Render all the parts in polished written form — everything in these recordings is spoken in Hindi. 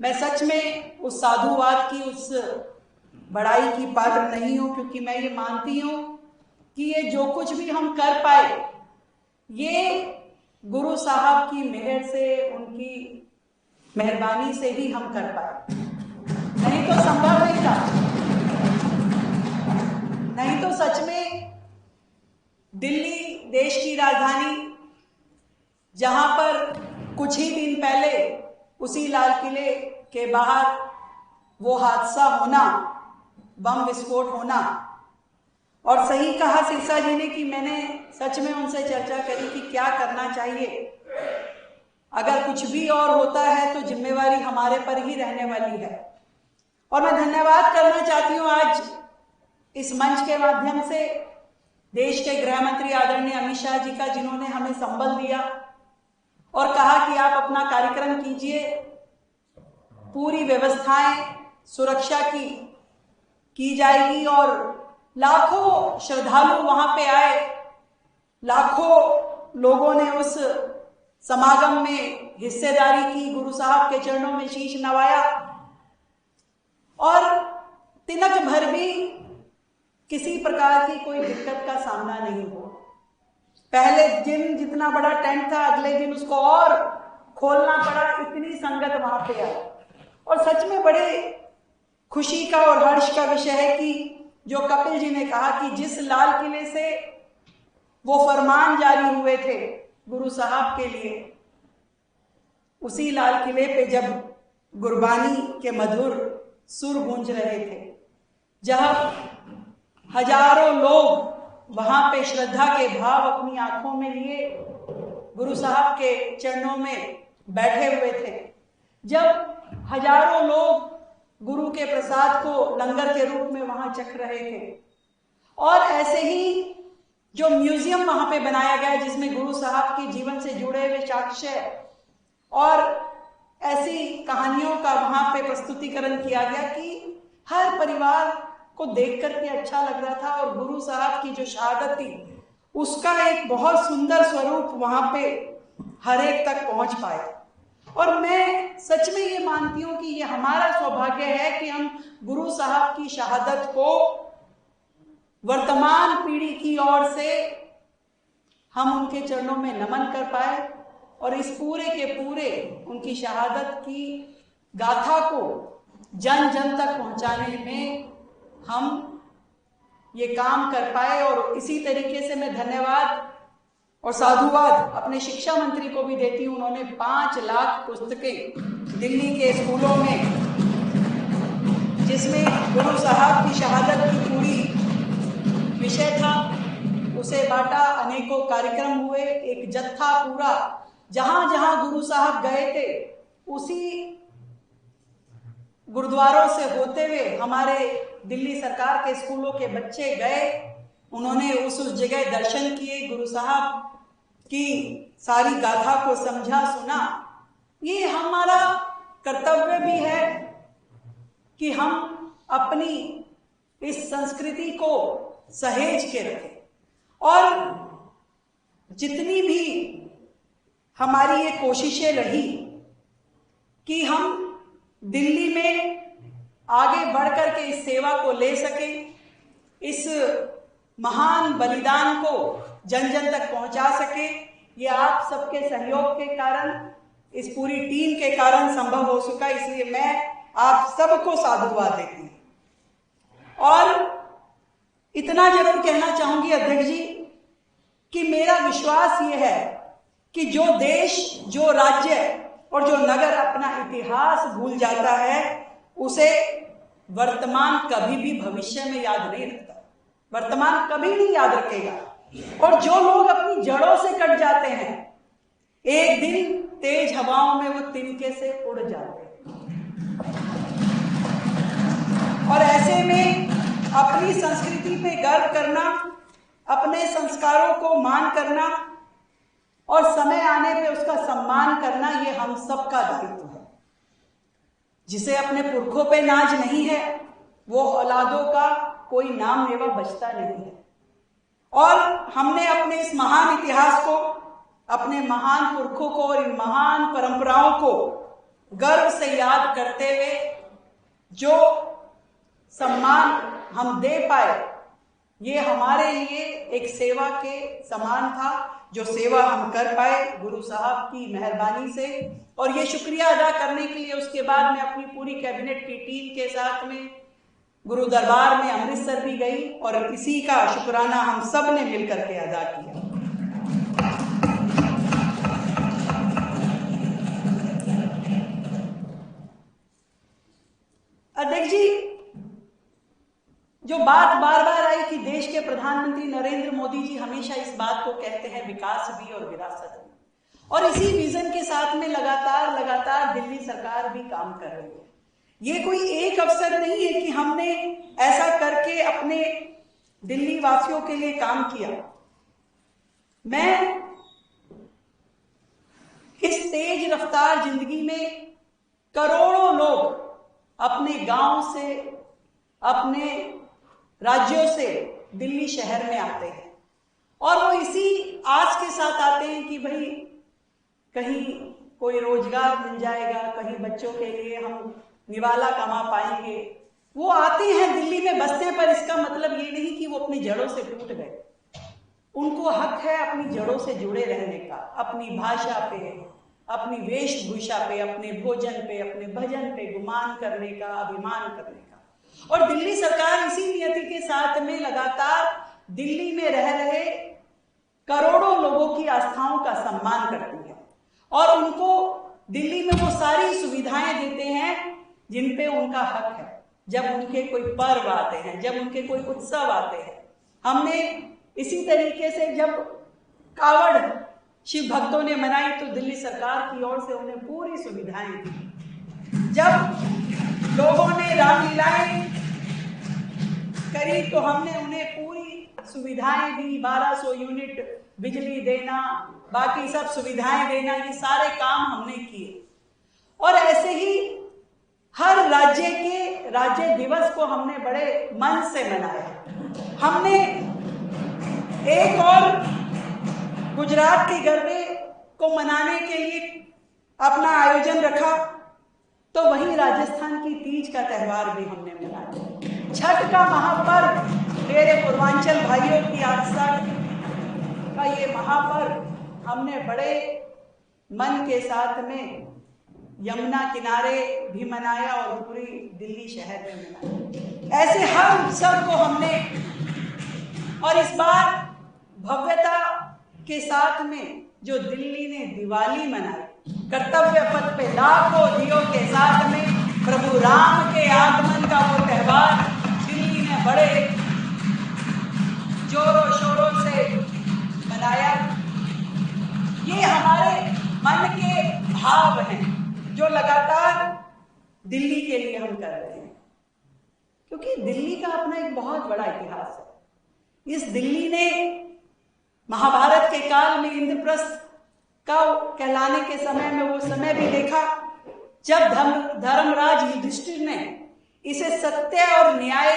मैं सच में उस साधुवाद की, उस बड़ाई की पात्र नहीं हूं, क्योंकि मैं ये मानती हूं कि ये जो कुछ भी हम कर पाए ये गुरु साहब की मेहर से, उनकी मेहरबानी से ही हम कर पाए, नहीं तो संभव नहीं था। नहीं तो सच में दिल्ली देश की राजधानी, जहां पर कुछ ही दिन पहले उसी लाल किले के बाहर वो हादसा होना, बम विस्फोट होना, और सही कहा सिरसा जी ने कि मैंने सच में उनसे चर्चा करी कि क्या करना चाहिए। अगर कुछ भी और होता है तो जिम्मेवारी हमारे पर ही रहने वाली है। और मैं धन्यवाद करना चाहती हूँ आज इस मंच के माध्यम से देश के गृह मंत्री आदरणीय अमित शाह जी का, जिन्होंने हमें संबल दिया और कहा कि आप अपना कार्यक्रम कीजिए, पूरी व्यवस्थाएं सुरक्षा की जाएगी। और लाखों श्रद्धालु वहां पे आए, लाखों लोगों ने उस समागम में हिस्सेदारी की, गुरु साहब के चरणों में शीश नवाया, और तिनक भर भी किसी प्रकार की कोई दिक्कत का सामना नहीं हुआ। पहले दिन जितना बड़ा टेंट था, अगले दिन उसको और खोलना पड़ा, इतनी संगत वहां पे आई। और सच में बड़े खुशी का और हर्ष का विषय है कि जो कपिल जी ने कहा कि जिस लाल किले से वो फरमान जारी हुए थे गुरु साहब के लिए, उसी लाल किले पे जब गुरबानी के मधुर सुर गूंज रहे थे, जहां हजारों लोग वहां पे श्रद्धा के भाव अपनी आंखों में लिए गुरु साहब के चरणों में बैठे हुए थे, जब हजारों लोग गुरु के प्रसाद को लंगर के रूप में वहां चख रहे थे, और ऐसे ही जो म्यूजियम वहां पे बनाया गया जिसमें गुरु साहब के जीवन से जुड़े हुए साक्ष्य और ऐसी कहानियों का वहां पे प्रस्तुतिकरण किया गया कि हर परिवार को देख करके अच्छा लग रहा था। और गुरु साहब की जो शहादत थी उसका एक बहुत सुंदर स्वरूप वहां पे हर एक तक पहुंच पाया। और मैं सच में ये मानती हूं कि ये हमारा सौभाग्य है कि हम गुरु साहब की शहादत को वर्तमान पीढ़ी की ओर से हम उनके चरणों में नमन कर पाए, और इस पूरे के पूरे उनकी शहादत की गाथा को जन जन तक पहुंचाने में हम ये काम कर पाए। और इसी तरीके से मैं धन्यवाद और साधुवाद अपने शिक्षा मंत्री को भी देती हूँ। उन्होंने 5 लाख पुस्तकें दिल्ली के स्कूलों में, जिसमें गुरु साहब की शहादत की पूरी विषय था, उसे बांटा। अनेकों कार्यक्रम हुए, एक जत्था पूरा जहां जहां गुरु साहब गए थे उसी गुरुद्वारों से होते हुए हमारे दिल्ली सरकार के स्कूलों के बच्चे गए, उन्होंने उस जगह दर्शन किए, गुरु साहब की सारी गाथा को समझा, सुना। ये हमारा कर्तव्य भी है कि हम अपनी इस संस्कृति को सहेज के रखें, और जितनी भी हमारी ये कोशिशें रही कि हम दिल्ली में आगे बढ़कर के इस सेवा को ले सकें, इस महान बलिदान को जन जन तक पहुंचा सके, ये आप सबके सहयोग के कारण, इस पूरी टीम के कारण संभव हो सका। इसलिए मैं आप सबको साधुवाद देती हूं। और इतना जरूर कहना चाहूंगी अध्यक्ष जी कि मेरा विश्वास ये है कि जो देश, जो राज्य और जो नगर अपना इतिहास भूल जाता है उसे वर्तमान कभी भी भविष्य में याद नहीं रखता, वर्तमान कभी नहीं याद रखेगा। और जो लोग अपनी जड़ों से कट जाते हैं, एक दिन तेज हवाओं में वो तिनके से उड़ जाते हैं। और ऐसे में अपनी संस्कृति पे गर्व करना, अपने संस्कारों को मान करना और समय आने पे उसका सम्मान करना, ये हम सबका दायित्व है। जिसे अपने पुरखों पे नाज नहीं है वो औलादों का कोई नाम लेवा बचता नहीं है। और हमने अपने इस महान इतिहास को, अपने महान पुरखों को और इन महान परंपराओं को गर्व से याद करते हुए जो सम्मान हम दे पाए, ये हमारे लिए एक सेवा के समान था। जो सेवा हम कर पाए गुरु साहब की मेहरबानी से, और ये शुक्रिया अदा करने के लिए उसके बाद मैं अपनी पूरी कैबिनेट की टीम के साथ में गुरु दरबार में अमृतसर भी गई और इसी का शुक्राना हम सब ने मिलकर के अदा किया। अध्यक्ष जी, जो बात बार बार आई कि देश के प्रधानमंत्री नरेंद्र मोदी जी हमेशा इस बात को कहते हैं विकास भी और विरासत भी, और इसी विजन के साथ में लगातार दिल्ली सरकार भी काम कर रही है। ये कोई एक अवसर नहीं है कि हमने ऐसा करके अपने दिल्ली वासियों के लिए काम किया। मैं इस तेज रफ्तार जिंदगी में करोड़ों लोग अपने गांव से, अपने राज्यों से दिल्ली शहर में आते हैं, और वो इसी आस के साथ आते हैं कि भाई कहीं कोई रोजगार मिल जाएगा, कहीं बच्चों के लिए हम निवाला कमा पाएंगे। वो आते हैं दिल्ली में बसते, पर इसका मतलब ये नहीं कि वो अपनी जड़ों से टूट गए। उनको हक है अपनी जड़ों से जुड़े रहने का, अपनी भाषा पे, अपनी वेशभूषा पे, अपने भोजन पे, अपने भजन पे गुमान करने का, अभिमान करने का। और दिल्ली सरकार इसी नियति के साथ में लगातार दिल्ली में रह रहे करोड़ों लोगों की आस्थाओं का सम्मान करती है, और उनको दिल्ली में वो सारी सुविधाएं देते हैं जिन पे उनका हक है। जब उनके कोई पर्व आते हैं, जब उनके कोई उत्सव आते हैं, हमने इसी तरीके से जब कावड़ शिव भक्तों ने मनाई तो दिल्ली सरकार की ओर से उन्हें पूरी सुविधाएं दी। जब लोगों ने रामलीलाएं करी तो हमने उन्हें पूरी सुविधाएं दी, 1200 यूनिट बिजली देना, बाकी सब सुविधाएं देना, ये सारे काम हमने किए। और ऐसे ही हर राज्य के राज्य दिवस को हमने बड़े मन से मनाया। हमने एक और गुजरात के गरबे को मनाने के लिए अपना आयोजन रखा, तो वहीं राजस्थान की तीज का त्यौहार भी हमने मनाया। छठ का महापर्व मेरे पूर्वांचल भाइयों की आस्था का ये महापर्व हमने बड़े मन के साथ में यमुना किनारे भी मनाया और पूरी दिल्ली शहर में मनाया। ऐसे हर उत्सव को हमने, और इस बार भव्यता के साथ में जो दिल्ली ने दिवाली मनाई, कर्तव्य पथ पे लाखों दियों के साथ में प्रभु राम के आगमन का वो त्यौहार दिल्ली ने बड़े जोरों शोरों से मनाया। ये हमारे मन के भाव हैं जो लगातार दिल्ली के लिए हम कर रहे हैं, क्योंकि दिल्ली का अपना एक बहुत बड़ा इतिहास है। इस दिल्ली ने महाभारत के काल में इंद्रप्रस्थ का कहलाने के समय में वो समय भी देखा जब धर्मराज युधिष्ठिर ने इसे सत्य और न्याय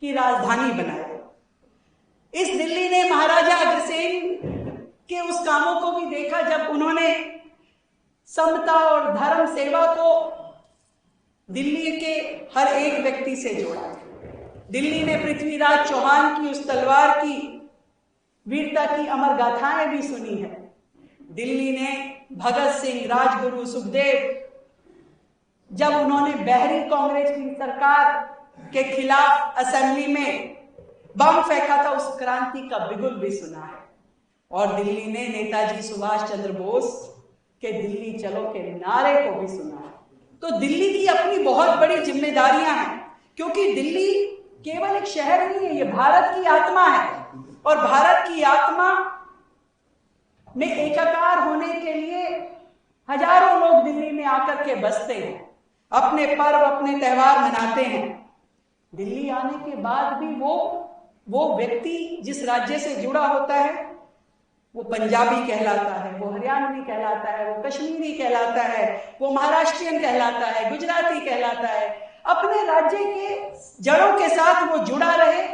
की राजधानी बनाया। इस दिल्ली ने महाराजा अग्रसेन के उस कामों को भी देखा जब उन्होंने समता और धर्म सेवा को दिल्ली के हर एक व्यक्ति से जोड़ा। दिल्ली ने पृथ्वीराज चौहान की उस तलवार की वीरता की अमर गाथाएं भी सुनी है। दिल्ली ने भगत सिंह, राजगुरु, सुखदेव, जब उन्होंने बहरी कांग्रेस की सरकार के खिलाफ असेंबली में बम फेंका था, उस क्रांति का बिगुल भी सुना है। और दिल्ली ने नेताजी सुभाष चंद्र बोस के दिल्ली चलो के नारे को भी सुना है। तो दिल्ली की अपनी बहुत बड़ी जिम्मेदारियां हैं, क्योंकि दिल्ली केवल एक शहर नहीं है, ये भारत की आत्मा है। और भारत की आत्मा में एकाकार होने के लिए हजारों लोग दिल्ली में आकर के बसते हैं, अपने पर्व, अपने त्योहार मनाते हैं। दिल्ली आने के बाद भी वो व्यक्ति जिस राज्य से जुड़ा होता है, वो पंजाबी कहलाता है, वो हरियाणवी कहलाता है, वो कश्मीरी कहलाता है, वो महाराष्ट्रियन कहलाता है, गुजराती कहलाता है। अपने राज्य के जड़ों के साथ वो जुड़ा रहे,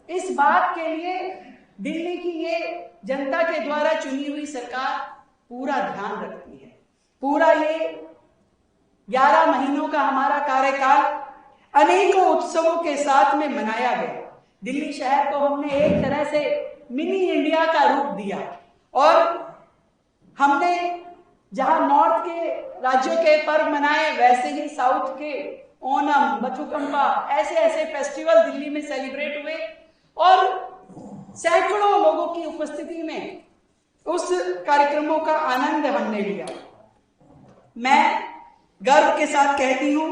इस बात के लिए दिल्ली की ये जनता के द्वारा चुनी हुई सरकार पूरा ध्यान रखती है। पूरा ये 11 महीनों का हमारा कार्यकाल अनेकों उत्सवों के साथ में मनाया गया। दिल्ली शहर को हमने एक तरह से मिनी इंडिया का रूप दिया और हमने जहां नॉर्थ के राज्यों के पर्व मनाए, वैसे ही साउथ के ओणम, बथुकम्पा, ऐसे ऐसे फेस्टिवल दिल्ली में सेलिब्रेट हुए और सैकड़ों लोगों की उपस्थिति में उस कार्यक्रमों का आनंद हमने लिया। मैं गर्व के साथ कहती हूं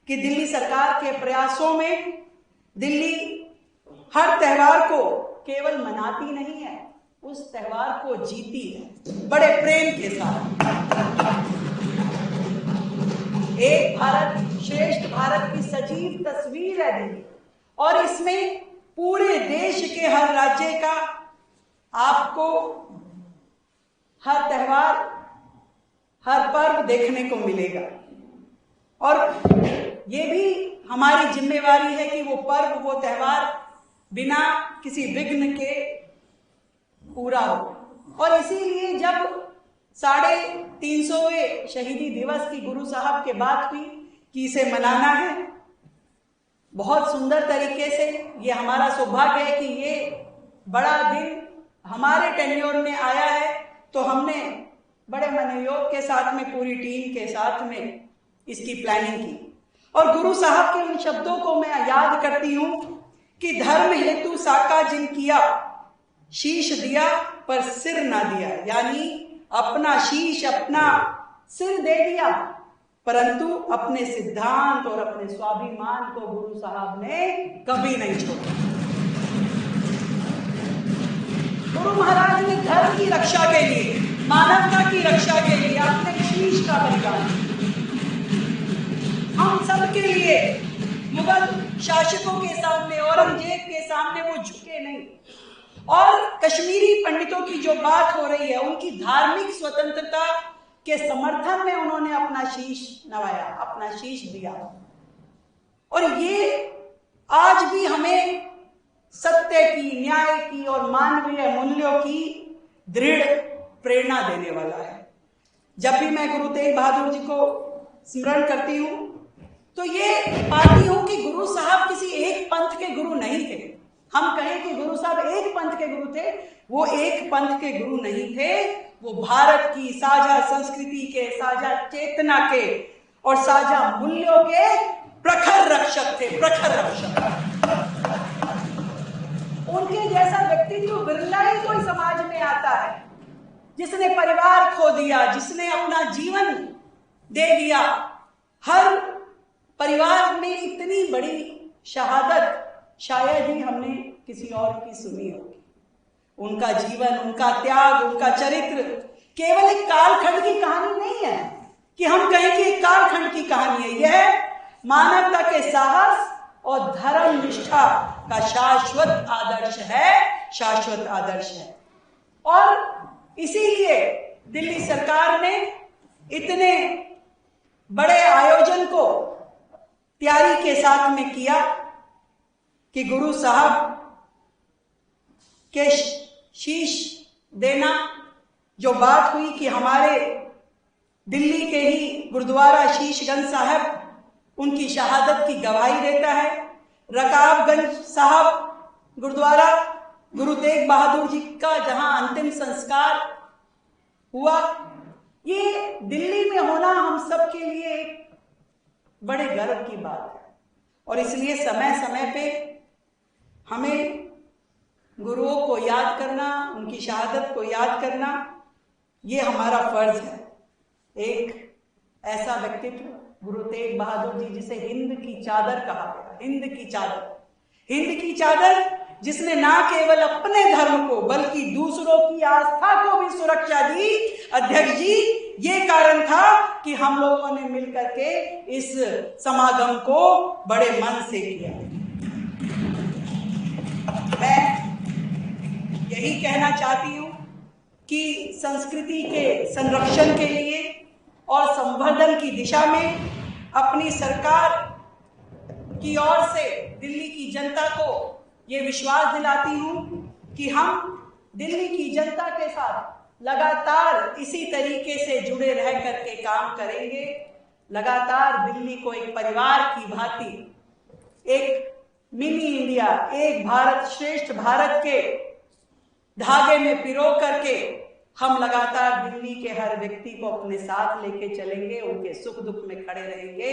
कि दिल्ली सरकार के प्रयासों में दिल्ली हर त्योहार को केवल मनाती नहीं है, उस त्योहार को जीती है बड़े प्रेम के साथ। एक भारत श्रेष्ठ भारत की सजीव तस्वीर है दिल्ली और इसमें पूरे देश के हर राज्य का आपको हर त्योहार, हर पर्व देखने को मिलेगा और ये भी हमारी जिम्मेवारी है कि वो पर्व, वो त्योहार बिना किसी विघ्न के पूरा हो। और इसीलिए जब 350वें शहीदी दिवस की गुरु साहब के बात हुई कि इसे मनाना है, बहुत सुंदर तरीके से, ये हमारा सौभाग्य है कि ये बड़ा दिन हमारे टेन्योर में आया है, तो हमने बड़े मनोयोग के साथ में, पूरी टीम के साथ में इसकी प्लानिंग की। और गुरु साहब के उन शब्दों को मैं याद करती हूं कि धर्म हेतु साका जिन किया, शीश दिया पर सिर ना दिया, यानी अपना शीश, अपना सिर दे दिया, परंतु अपने सिद्धांत और अपने स्वाभिमान को गुरु साहब ने कभी नहीं छोड़ा। गुरु महाराज ने धर्म की रक्षा के लिए, मानवता की रक्षा के लिए अपने शीश का बलिदान, हम सबके लिए, मुगल शासकों के सामने, औरंगजेब के सामने वो झुके नहीं। और कश्मीरी पंडितों की जो बात हो रही है, उनकी धार्मिक स्वतंत्रता के समर्थन में उन्होंने अपना शीश नवाया, अपना शीश दिया। और ये आज भी हमें सत्य की, न्याय की और मानवीय मूल्यों की दृढ़ प्रेरणा देने वाला है। जब भी मैं गुरु तेग बहादुर जी को स्मरण करती हूं तो ये पाती हूं कि गुरु साहब किसी एक पंथ के गुरु नहीं थे। हम कहें कि गुरु साहब एक पंथ के गुरु थे, वो एक पंथ के गुरु नहीं थे, वो भारत की साझा संस्कृति के, साझा चेतना के और साझा मूल्यों के प्रखर रक्षक थे, प्रखर रक्षक। उनके जैसा व्यक्तित्व बिरला ही कोई समाज में आता है, जिसने परिवार खो दिया, जिसने अपना जीवन दे दिया। हर परिवार में इतनी बड़ी शहादत शायद ही हमने किसी और की सुनी होगी। उनका जीवन, उनका त्याग, उनका चरित्र केवल एक कालखंड की कहानी नहीं है कि हम कहें कि एक कालखंड की कहानी है। यह मानवता के साहस और धर्म निष्ठा का शाश्वत आदर्श है, शाश्वत आदर्श है। और इसीलिए दिल्ली सरकार ने इतने बड़े आयोजन को तैयारी के साथ में किया कि गुरु साहब के शीश देना, जो बात हुई कि हमारे दिल्ली के ही गुरुद्वारा शीशगंज साहब उनकी शहादत की गवाही देता है। रकाबगंज साहब गुरुद्वारा गुरु तेग बहादुर जी का जहां अंतिम संस्कार हुआ, ये दिल्ली में होना हम सब के लिए एक बड़े गर्व की बात है। और इसलिए समय समय पे हमें गुरुओं को याद करना, उनकी शहादत को याद करना, ये हमारा फर्ज है। एक ऐसा व्यक्तित्व गुरु तेग बहादुर जी, जिसे हिंद की चादर कहा गया, हिंद की चादर, हिंद की चादर, जिसने ना केवल अपने धर्म को बल्कि दूसरों की आस्था को भी सुरक्षा दी। अध्यक्ष जी, ये कारण था कि हम लोगों ने मिलकर के इस समागम को बड़े मन से किया। मैं यही कहना चाहती हूं कि संस्कृति के संरक्षण के लिए और संवर्धन की दिशा में अपनी सरकार की ओर से दिल्ली की जनता को ये विश्वास दिलाती हूं कि हम दिल्ली की जनता के साथ लगातार इसी तरीके से जुड़े रह करके काम करेंगे, लगातार दिल्ली को एक परिवार की भांति, एक मिनी इंडिया, एक भारत श्रेष्ठ भारत के धागे में पिरो करके हम लगातार दिल्ली के हर व्यक्ति को अपने साथ लेके चलेंगे, उनके सुख दुख में खड़े रहेंगे।